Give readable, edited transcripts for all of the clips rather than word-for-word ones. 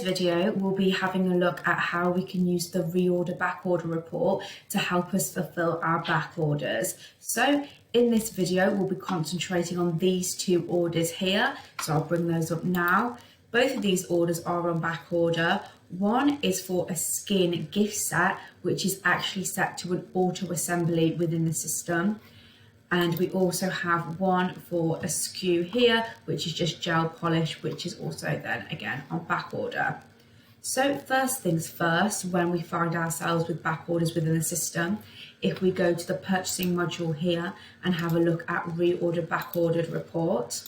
video, we'll be having a look at how we can use the reorder backorder report to help us fulfill our back orders. So in this video, we'll be concentrating on these two orders here. So I'll bring those up now. Both of these orders are on back order. One is for a skin gift set, which is actually set to an auto assembly within the system. And we also have one for a SKU here, which is just gel polish, which is also then again on back order. So first things first, when we find ourselves with back orders within the system, if we go to the purchasing module here and have a look at reorder backordered report,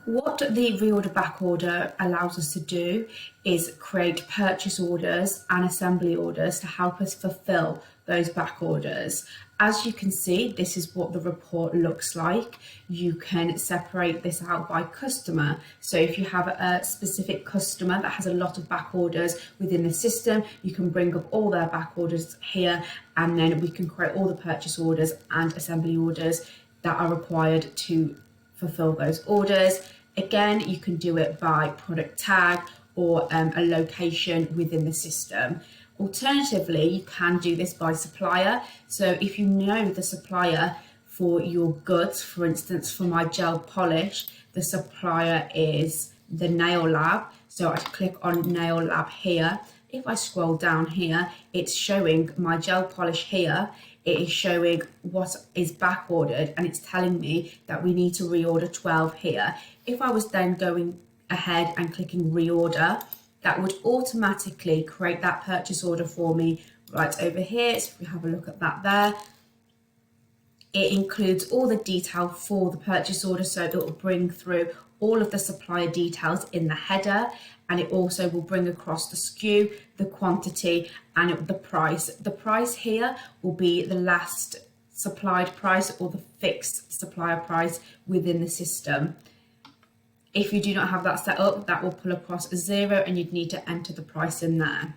what the reorder backorder allows us to do is create purchase orders and assembly orders to help us fulfill those back orders. As you can see, this is what the report looks like. You can separate this out by customer. So if you have a specific customer that has a lot of back orders within the system, you can bring up all their back orders here, and then we can create all the purchase orders and assembly orders that are required to fulfill those orders. Again, you can do it by product tag or a location within the system. Alternatively, you can do this by supplier. So if you know the supplier for your goods, for instance, for my gel polish, the supplier is the Nail Lab. So I click on Nail Lab here. If I scroll down here, it's showing my gel polish here. It is showing what is back ordered, and it's telling me that we need to reorder 12 here. If I was then going ahead and clicking reorder, that would automatically create that purchase order for me right over here. So if we have a look at that there, it includes all the detail for the purchase order. So it will bring through all of the supplier details in the header, and it also will bring across the SKU, the quantity, and the price. The price here will be the last supplied price or the fixed supplier price within the system. If you do not have that set up, that will pull across a 0 and you'd need to enter the price in there.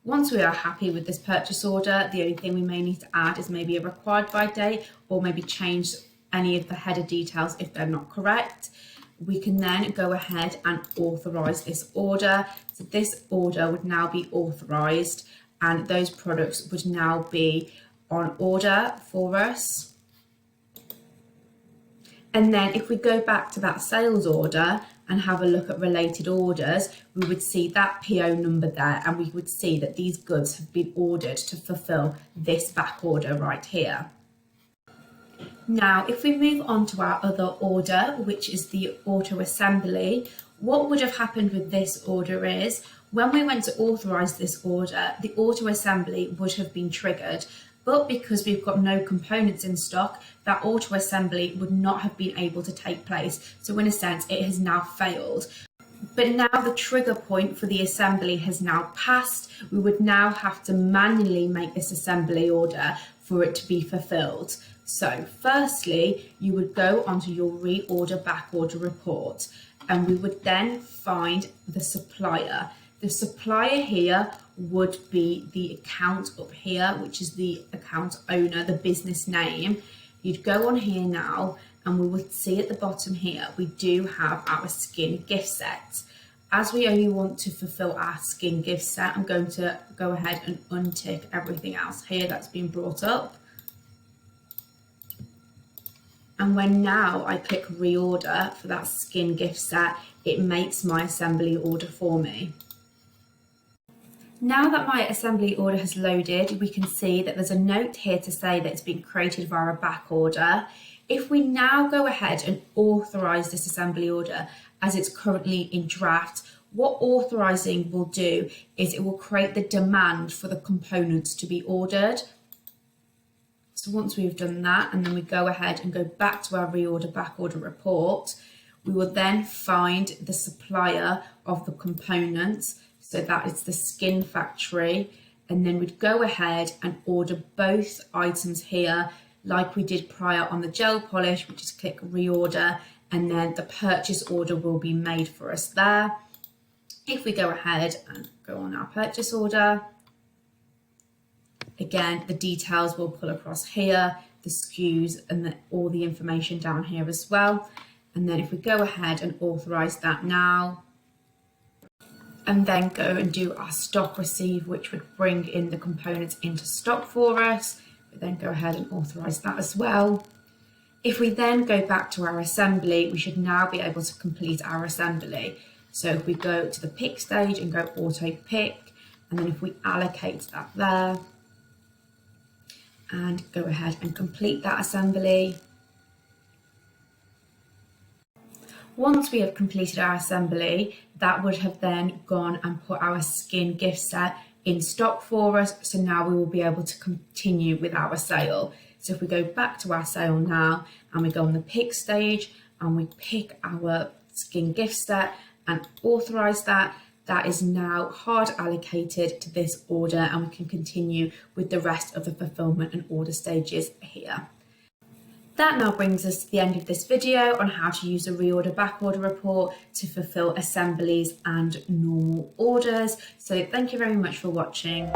Once we are happy with this purchase order, the only thing we may need to add is maybe a required by date, or maybe change any of the header details if they're not correct. We can then go ahead and authorize this order. So this order would now be authorized, and those products would now be on order for us. And then if we go back to that sales order and have a look at related orders, we would see that PO number there, and we would see that these goods have been ordered to fulfill this back order right here. Now, if we move on to our other order, which is the auto assembly, what would have happened with this order is when we went to authorize this order, the auto assembly would have been triggered. But because we've got no components in stock, that auto assembly would not have been able to take place. So in a sense, it has now failed. But now the trigger point for the assembly has now passed. We would now have to manually make this assembly order for it to be fulfilled. So firstly, you would go onto your reorder backorder report, and we would then find the supplier. The supplier here would be the account up here, which is the account owner, the business name. You'd go on here now, and we would see at the bottom here, we do have our skin gift set. As we only want to fulfill our skin gift set, I'm going to go ahead and untick everything else here that's been brought up. And when now I click reorder for that skin gift set, it makes my assembly order for me. Now that my assembly order has loaded, we can see that there's a note here to say that it's been created via a back order. If we now go ahead and authorize this assembly order as it's currently in draft, what authorizing will do is it will create the demand for the components to be ordered. So once we've done that, and then we go ahead and go back to our reorder backorder report, we will then find the supplier of the components. So that is the skin factory, and then we'd go ahead and order both items here like we did prior on the gel polish, which is click reorder, and then the purchase order will be made for us there. If we go ahead and go on our purchase order, again, the details will pull across here, the SKUs and all the information down here as well. And then if we go ahead and authorize that now, and then go and do our stock receive, which would bring in the components into stock for us. We then go ahead and authorize that as well. If we then go back to our assembly, we should now be able to complete our assembly. So if we go to the pick stage and go auto pick, and then if we allocate that there and go ahead and complete that assembly. Once we have completed our assembly, that would have then gone and put our skin gift set in stock for us. So now we will be able to continue with our sale. So if we go back to our sale now and we go on the pick stage and we pick our skin gift set and authorize that, that is now hard allocated to this order, and we can continue with the rest of the fulfillment and order stages here. That now brings us to the end of this video on how to use a reorder backorder report to fulfill assemblies and normal orders. So thank you very much for watching.